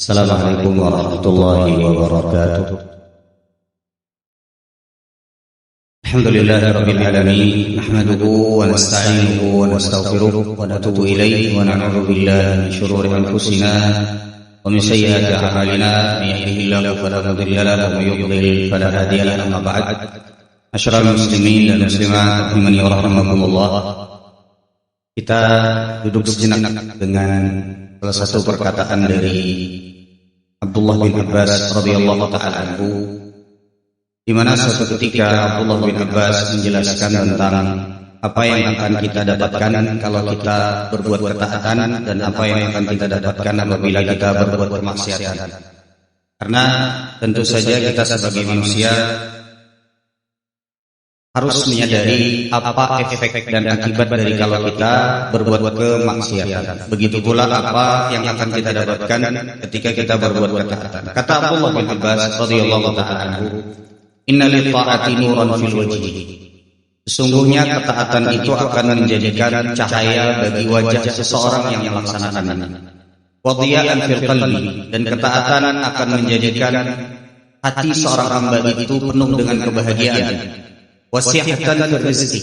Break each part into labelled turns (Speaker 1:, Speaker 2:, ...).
Speaker 1: Assalamualaikum warahmatullahi wabarakatuh. Alhamdulillahirabbil alamin, nahmaduhu wa nasta'inuhu wa nastaghfiruh wa natubu ilayhi wa na'udzu billahi min shururi anfusina wa min sayyiati a'malina. May yahdihillahu fala mudilla lahu wa may yudlil fala hadiya lahu. Amma ba'd. Asyrafal muslimin dan muslimat rahimani wa rahimakumullah. Kita duduk sejenak dengan salah satu perkataan dari Abdullah bin Abbas radhiyallahu taala anhu, di mana suatu ketika Abdullah bin Abbas menjelaskan tentang apa yang akan kita dapatkan kalau kita berbuat ketaatan dan apa yang akan kita dapatkan apabila kita berbuat kemaksiatan. Karena tentu saja kita sebagai manusia harus menyadari apa efek dan akibat dari kalau kita berbuat kemaksiatan. Begitu pula apa yang akan kita dapatkan ketika kita berbuat ketaatan. Kata Abdullah bin Abbas radhiyallahu taala anhu, "Inna li ta'ati nuran fil wajhi." Sesungguhnya ketaatan itu akan menjadikan cahaya bagi wajah seseorang yang melaksanakannya. Wa dhiya'an fil qalbi, dan ketaatan akan menjadikan hati seorang hamba itu penuh dengan kebahagiaan. Wasihatan fil rizqi,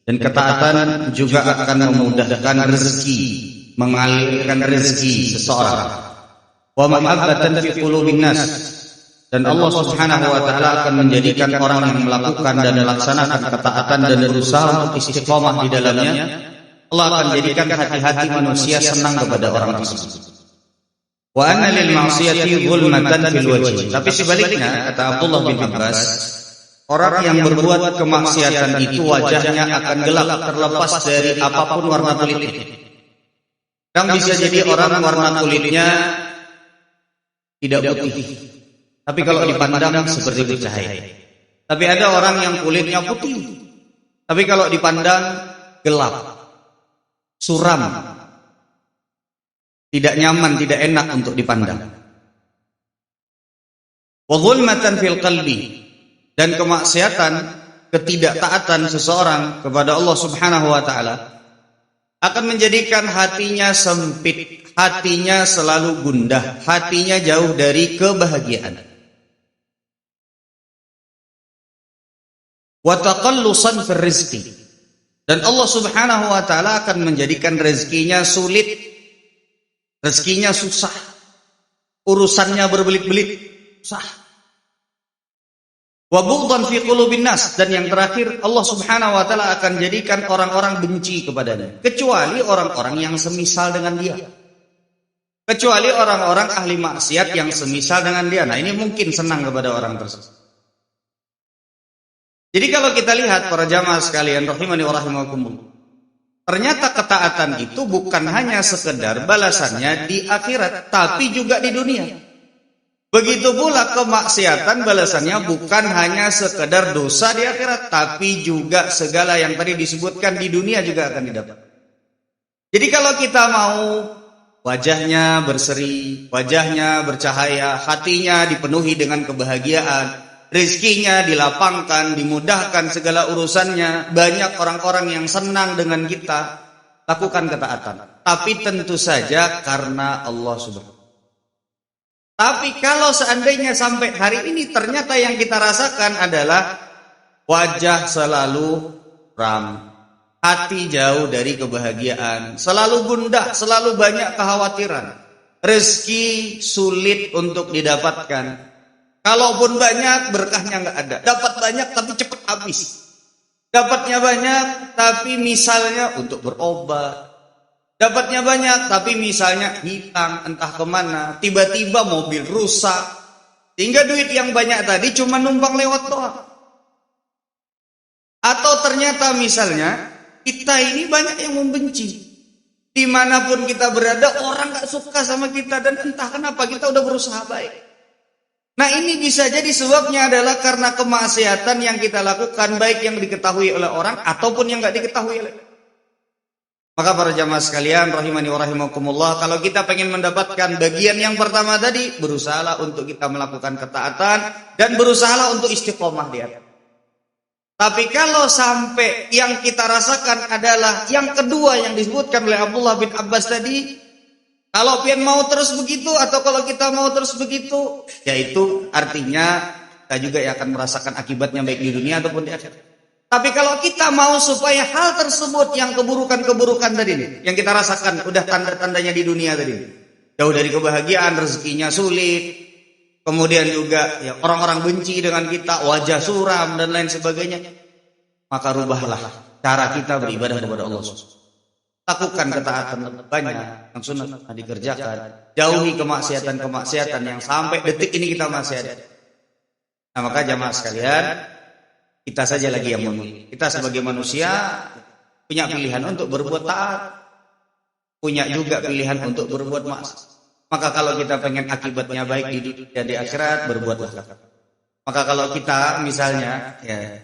Speaker 1: dan ketaatan juga akan memudahkan rezeki, mengalirkan rezeki seseorang. Wa mahabbatan fi qulubin nas, dan Allah Subhanahu wa taala akan menjadikan orang yang melakukan dan melaksanakan ketaatan dan berusaha untuk istiqomah di dalamnya, Allah akan menjadikan hati-hati manusia senang kepada orang tersebut. Wa anna lil ma'siyati zulmatan fil wajhi. Tapi sebaliknya, kata Abdullah bin Abbas, orang yang berbuat kemaksiatan itu wajahnya akan gelap terlepas dari apapun warna kulitnya. Yang bisa jadi orang warna kulitnya tidak putih, tapi kalau dipandang seperti bercahaya. Tapi ada orang yang kulitnya putih, tapi kalau dipandang gelap, suram, tidak nyaman, tidak enak untuk dipandang. Wa zulmatan fil qalbi, dan kemaksiatan, ketidaktaatan seseorang kepada Allah Subhanahu wa taala akan menjadikan hatinya sempit, hatinya selalu gundah, hatinya jauh dari kebahagiaan. Wa taqallusan fir rizqi, dan Allah Subhanahu wa taala akan menjadikan rezekinya sulit, rezekinya susah, urusannya berbelit-belit, susah. Wa bughdan fi qulubin nas, dan yang terakhir Allah Subhanahu wa taala akan jadikan orang-orang benci kepadanya, kecuali orang-orang yang semisal dengan dia. Kecuali orang-orang ahli maksiat yang semisal dengan dia. Nah, ini mungkin senang kepada orang tersebut. Jadi kalau kita lihat para jamaah sekalian rahimani wa rahimakumullah, ternyata ketaatan itu bukan hanya sekedar balasannya di akhirat, tapi juga di dunia. Begitu pula kemaksiatan balasannya bukan hanya sekedar dosa di akhirat, tapi juga segala yang tadi disebutkan di dunia juga akan didapat. Jadi kalau kita mau wajahnya berseri, wajahnya bercahaya, hatinya dipenuhi dengan kebahagiaan, rezekinya dilapangkan, dimudahkan segala urusannya, banyak orang-orang yang senang dengan kita, lakukan ketaatan. Tapi tentu saja karena Allah Subhanahu. Tapi kalau seandainya sampai hari ini ternyata yang kita rasakan adalah wajah selalu ram, hati jauh dari kebahagiaan, selalu gundah, selalu banyak kekhawatiran, rezeki sulit untuk didapatkan. Kalaupun banyak, berkahnya nggak ada. Dapat banyak tapi cepat habis. Dapatnya banyak tapi misalnya untuk berobat. Dapatnya banyak, tapi misalnya hilang entah kemana, tiba-tiba mobil rusak, sehingga duit yang banyak tadi cuma numpang lewat doang. Atau ternyata misalnya, kita ini banyak yang membenci. Dimanapun kita berada, orang gak suka sama kita, dan entah kenapa kita udah berusaha baik. Nah, ini bisa jadi sebabnya adalah karena kemaksiatan yang kita lakukan, baik yang diketahui oleh orang, ataupun yang gak diketahui oleh orang. Maka para jamaah sekalian rahimani wa rahimakumullah, kalau kita pengen mendapatkan bagian yang pertama tadi, berusahalah untuk kita melakukan ketaatan dan berusahalah untuk istiqomah di atas. Tapi kalau sampai yang kita rasakan adalah yang kedua yang disebutkan oleh Abdullah bin Abbas tadi, Kalau pian mau terus begitu atau kalau kita mau terus begitu, yaitu artinya kita juga akan merasakan akibatnya baik di dunia ataupun di akhirat. Tapi kalau kita mau supaya hal tersebut yang keburukan-keburukan tadi nih, yang kita rasakan udah tanda-tandanya di dunia tadi, jauh dari kebahagiaan, rezekinya sulit, kemudian juga ya orang-orang benci dengan kita, wajah suram dan lain sebagainya, maka rubahlah cara kita beribadah kepada Allah SWT. Lakukan ketaatan banyak yang sunnah dikerjakan, jauhi kemaksiatan-kemaksiatan yang sampai detik ini kita masih ada. Nah, maka jamaah sekalian, kita saja lagi yang memilih. Kita sebagai manusia punya pilihan untuk berbuat taat, punya juga pilihan untuk berbuat maksiat. Maka kalau kita pengen akibatnya baik di dunia dan di akhirat, berbuatlah. Maka kalau kita misalnya ya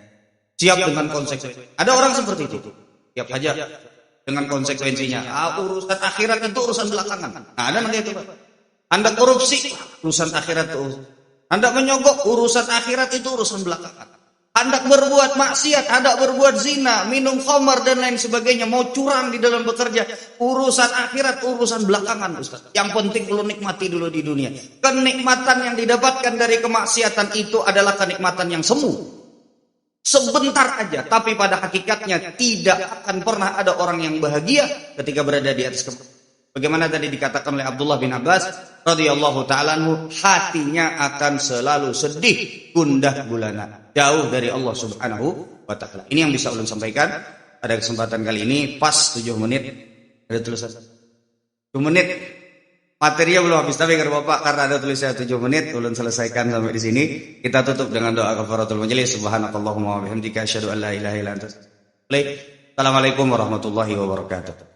Speaker 1: siap dengan konsekuensi. Ada orang seperti itu, siap aja dengan konsekuensinya. Urusan akhirat itu urusan belakangan. Nah, ada nanti itu, Pak. Anda korupsi, urusan akhirat itu. Anda menyogok, urusan akhirat itu urusan belakangan. Anda berbuat maksiat, Anda berbuat zina, minum khamar dan lain sebagainya, mau curang di dalam bekerja, urusan akhirat urusan belakangan, Ustaz. Yang penting lu nikmati dulu di dunia. Kenikmatan yang didapatkan dari kemaksiatan itu adalah kenikmatan yang semu. Sebentar aja, tapi pada hakikatnya tidak akan pernah ada orang yang bahagia ketika berada di atas kemaksiatan. Bagaimana tadi dikatakan oleh Abdullah bin Abbas radhiyallahu ta'ala anhu, hatinya akan selalu sedih, gundah gulana, jauh dari Allah Subhanahu wa ta'ala. Ini yang bisa ulun sampaikan pada kesempatan kali ini. Pas 7 menit. Ada tulisan 7 menit. Materinya belum habis, tapi karena ada tulisan 7 menit, ulun selesaikan sampai di sini. Kita tutup dengan doa kafaratul majelis. Subhanakallahumma wa bihamdika asyhadu an la ilaha illa anta astaghfiruka wa atubu ilaik. Assalamualaikum warahmatullahi wabarakatuh.